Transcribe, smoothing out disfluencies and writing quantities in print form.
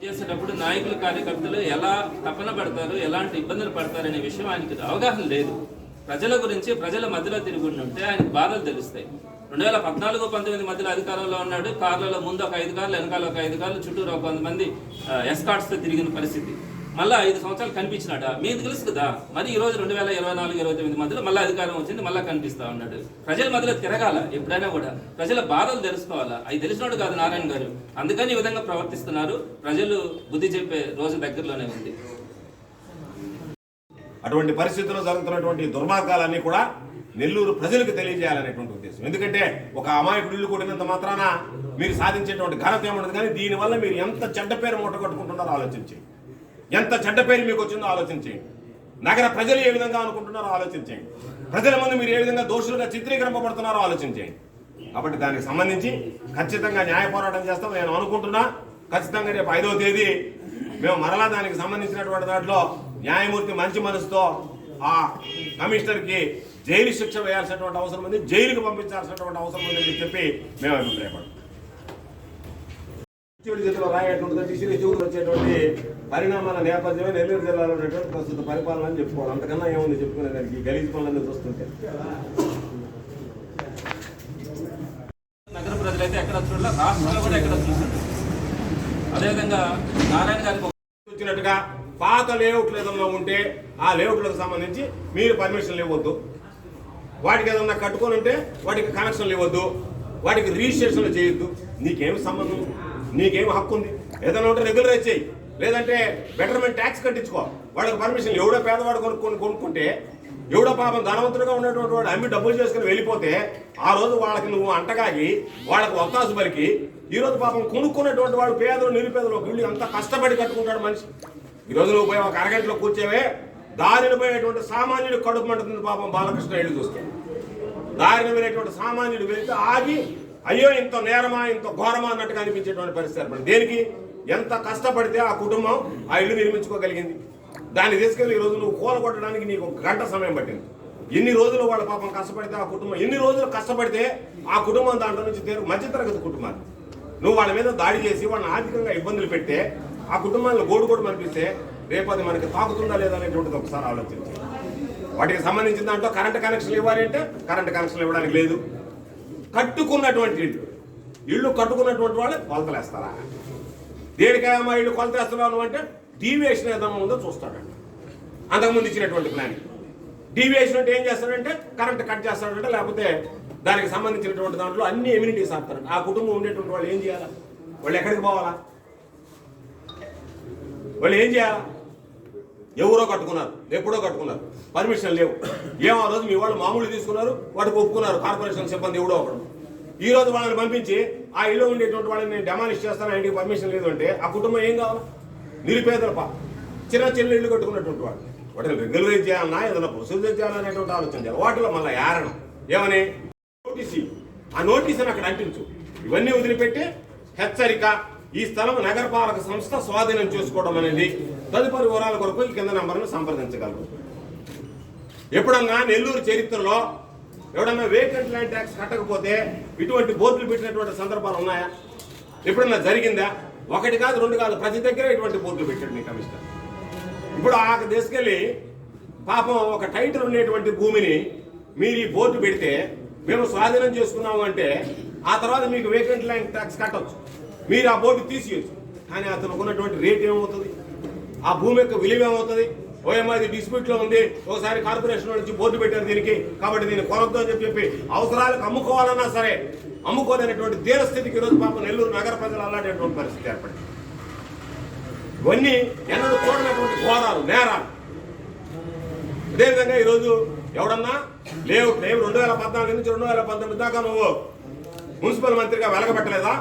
చేసేటప్పుడు నాయకులు కార్యకర్తలు ఎలా తపన పడతారు, ఎలాంటి ఇబ్బందులు పడతారనే విషయం ఆయనకి అవగాహన లేదు. ప్రజల గురించి ప్రజల మధ్యలో తిరిగి ఉంటే ఆయనకు బాధలు తెలుస్తాయి. 2014-19 మధ్యలో అధికారంలో ఉన్నాడు. కార్లలో ముందు ఒక 5 కార్లు, వెనకాల ఒక 5 కార్లు, చుట్టూరు ఒక 100 మంది ఎస్కార్ట్స్తో తిరిగిన పరిస్థితి. మళ్ళీ 5 సంవత్సరాలు కనిపించినాడా మీకు తెలుసు కదా. మరి ఈ రోజు 2024-29 మధ్యలో మళ్ళీ అధికారం వచ్చింది, మళ్ళీ కనిపిస్తా ఉన్నాడు. ప్రజల మధ్యలో తిరగాల, ఎప్పుడైనా కూడా ప్రజల బాధలు తెలుసుకోవాలా. అవి తెలిసినోడు కాదు నారాయణ గారు. అందుకని ఈ విధంగా ప్రవర్తిస్తున్నారు. ప్రజలు బుద్ధి చెప్పే రోజు దగ్గరలోనే ఉంది. అటువంటి పరిస్థితుల్లో జరుగుతున్నటువంటి దుర్మార్గాలన్నీ కూడా నెల్లూరు ప్రజలకు తెలియజేయాలనేటువంటి ఉద్దేశం. ఎందుకంటే ఒక అమాయకుడు ఇల్లు కొట్టినంత మాత్రాన మీరు సాధించేటువంటి ఘనత ఏముండదు. కానీ దీనివల్ల మీరు ఎంత చెడ్డ పేరు మూట కట్టుకుంటున్నారో ఆలోచించండి. ఎంత చెడ్డ పేరు మీకు వచ్చిందో ఆలోచించండి. నగర ప్రజలు ఏ విధంగా అనుకుంటున్నారో ఆలోచించండి. ప్రజల ముందు మీరు ఏ విధంగా దోషులుగా చిత్రీకరింపబడుతున్నారో ఆలోచించండి. కాబట్టి దానికి సంబంధించి ఖచ్చితంగా న్యాయ పోరాటం చేస్తాం నేను అనుకుంటున్నా. ఖచ్చితంగా రేపు 5వ తేదీ మేము మరలా దానికి సంబంధించినటువంటి దాంట్లో న్యాయమూర్తి మంచి మనసుతో ఆ కమిషనర్కి జైలు శిక్ష వేయాల్సినటువంటి అవసరం ఉంది, జైలుకు పంపించాల్సినటువంటి అవసరం ఉంది అని చెప్పి మేము అభిప్రాయపడతాం. జిల్లాలో రాయేటువంటి వచ్చేటువంటి పరిణామాల నేపథ్యమే నెల్లూరు జిల్లాలో ఉన్నటువంటి ప్రస్తుత పరిపాలన అని చెప్పుకోవాలి. అంతకన్నా ఏముంది చెప్పుకునే దానికి గలీజ్ పనులన్నీ చూస్తుంటే. నగర ప్రజలైతే ఎక్కడ చూడాల, రాష్ట్రంలో కూడా ఎక్కడ చూస్తారు. అదేవిధంగా నారాయణ గారికి వచ్చినట్టుగా పాత లేఅవుట్లు ఏదన్నా ఉంటే ఆ లేఅవుట్లకు సంబంధించి మీరు పర్మిషన్లు ఇవ్వద్దు. వాటికి ఏదన్నా కట్టుకొని ఉంటే వాటికి కనెక్షన్లు ఇవ్వద్దు, వాటికి రిజిస్ట్రేషన్లు చేయొద్దు. నీకేమి సంబంధం, నీకేమి హక్కు ఉంది? ఏదైనా ఉంటే రెగ్యులరైజ్ చేయి, లేదంటే బెటర్మెంట్ ట్యాక్స్ కట్టించుకో. వాళ్ళకి పర్మిషన్ ఎవడో పేదవాడు కొనుక్కుంటే ఎవడో పాపం ధనవంతుడుగా ఉన్నటువంటి వాడు అమ్మి డబ్బులు చేసుకుని వెళ్ళిపోతే ఆ రోజు వాళ్ళకి నువ్వు అంటగాగి వాళ్ళకి ఒత్తాసు పలికి ఈ రోజు పాపం కొనుక్కున్నటువంటి వాడు పేదలు నిరుపేదలు ఒక ఇల్లు అంతా కష్టపడి కట్టుకుంటాడు మనిషి. ఈరోజు నువ్వు పోయి ఒక అరగంటలో కూర్చోవే దారిని పోయేటువంటి సామాన్యుడు కడుపు మంటుంది. పాపం బాలకృష్ణ ఇల్లు చూస్తే దారిని వెళ్ళేటువంటి సామాన్యుడు వెళ్తే ఆగి అయ్యో ఇంత నేరమా ఇంత ఘోరమా అన్నట్టుగా అనిపించేటువంటి పరిస్థితి ఏర్పడింది. దేనికి? ఎంత కష్టపడితే ఆ కుటుంబం ఆ ఇల్లు నిర్మించుకోగలిగింది. దాన్ని తీసుకెళ్ళి ఈరోజు నువ్వు కూలగొట్టడానికి నీకు 1 గంట సమయం పట్టింది. ఎన్ని రోజులు వాళ్ళ పాపం కష్టపడితే ఆ కుటుంబం, ఎన్ని రోజులు కష్టపడితే ఆ కుటుంబం దాంట్లో నుంచి మధ్యతరగతి కుటుంబాలు నువ్వు వాళ్ళ మీద దాడి చేసి వాళ్ళని ఆర్థికంగా ఇబ్బందులు పెడితే ఆ కుటుంబాలను గోడు పంపిస్తే రేపు అది మనకి తాకుతుందా లేదా అనేటువంటిది ఒకసారి ఆలోచించి వాటికి సంబంధించిన దాంట్లో కరెంట్ కనెక్షన్లు ఇవ్వాలి అంటే కరెంట్ కనెక్షన్లు ఇవ్వడానికి లేదు. కట్టుకున్నటువంటి ఇళ్ళు కట్టుకున్నటువంటి వాళ్ళు కొలతలేస్తారా? దేనికైనా ఇళ్ళు కొలతేస్తున్నాను అంటే డీవియేషన్ ఏదైనా ఉందో చూస్తాడంట. అంతకుముందు ఇచ్చినటువంటి ప్లాన్ డీవియేషన్ అంటే ఏం చేస్తాడంటే కరెంట్ కట్ చేస్తాడంటే, లేకపోతే దానికి సంబంధించినటువంటి దాంట్లో అన్ని ఎమ్యూనిటీస్ ఆపుతారంట. ఆ కుటుంబం ఉండేటువంటి వాళ్ళు ఏం చేయాలా? వాళ్ళు ఎక్కడికి పోవాలా? వాళ్ళు ఏం చేయాలా? ఎవరో కట్టుకున్నారు, ఎప్పుడో కట్టుకున్నారు, పర్మిషన్ లేవు. ఏమో ఆ రోజు మీ వాళ్ళు మామూలు తీసుకున్నారు, వాటికి ఒప్పుకున్నారు కార్పొరేషన్ సిబ్బంది ఎవడో ఒకడు. ఈ రోజు వాళ్ళని పంపించి ఆ ఇల్లు ఉండేటువంటి వాళ్ళని నేను డెమాలిష్ చేస్తాను, ఆయనకి పర్మిషన్ లేదు అంటే ఆ కుటుంబం ఏం కావాలి? నిరుపేదల చిన్న చిన్న ఇల్లు కట్టుకున్నటువంటి వాళ్ళు వాటిని రెగ్యులరైజ్ చేయాలన్నా ఏదైనా ప్రొసీజర్ చేయాలనేటువంటి ఆలోచన చేయాలి. వాటిలో మళ్ళీ ఏరణం ఏమని నోటీసు, ఆ నోటీసుని అక్కడ అంటించు. ఇవన్నీ వదిలిపెట్టి హెచ్చరిక, ఈ స్థలం నగరపాలక సంస్థ స్వాధీనం చేసుకోవడం అనేది. తదుపరి వివరాల కొరకు ఈ కింద నంబర్ను సంప్రదించగలరు. ఎప్పుడన్నా నెల్లూరు చరిత్రలో ఎవడన్నా వేకెంట్ ల్యాండ్ ట్యాక్స్ కట్టకపోతే ఇటువంటి బోర్డులు పెట్టినటువంటి సందర్భాలు ఉన్నాయా? ఎప్పుడన్నా జరిగిందా? 1 కాదు 2 కాదు, ప్రతి దగ్గర ఇటువంటి బోర్డులు పెట్టాడు మీ కమిషనర్. ఇప్పుడు ఆ తీసుకెళ్ళి పాపం ఒక టైటిల్ ఉండేటువంటి భూమిని మీరు ఈ బోర్డు పెడితే మేము స్వాధీనం చేసుకున్నాము అంటే ఆ తర్వాత మీకు వేకెంట్ ల్యాండ్ ట్యాక్స్ కట్టవచ్చు, మీరు ఆ బోర్డు తీసేయచ్చు. కానీ అతను ఉన్నటువంటి రేట్ ఏమవుతుంది? ఆ భూమి యొక్క విలువ ఏమవుతుంది? ఓఎమ్మా ఇది డిస్ప్యూట్లో ఉంది, ఒకసారి కార్పొరేషన్ నుంచి బోర్డు పెట్టారు దీనికి, కాబట్టి దీన్ని కొనొద్దు అని చెప్పి అవసరాలకు అమ్ముకోవాలన్నా సరే అమ్ముకోలేనటువంటి దీనస్థితికి ఈరోజు పాపం నెల్లూరు నగర ప్రజలు అలాంటి పరిస్థితి ఏర్పడింది. ఇవన్నీ ఎన్నడూ చూడనటువంటి ఘోరాలు, నేరాలు. అదేవిధంగా ఈరోజు ఎవడన్నా లేవు 2014 నుంచి 2019 దాకా నువ్వు మున్సిపల్ మంత్రిగా వెలగబెట్టలేదా?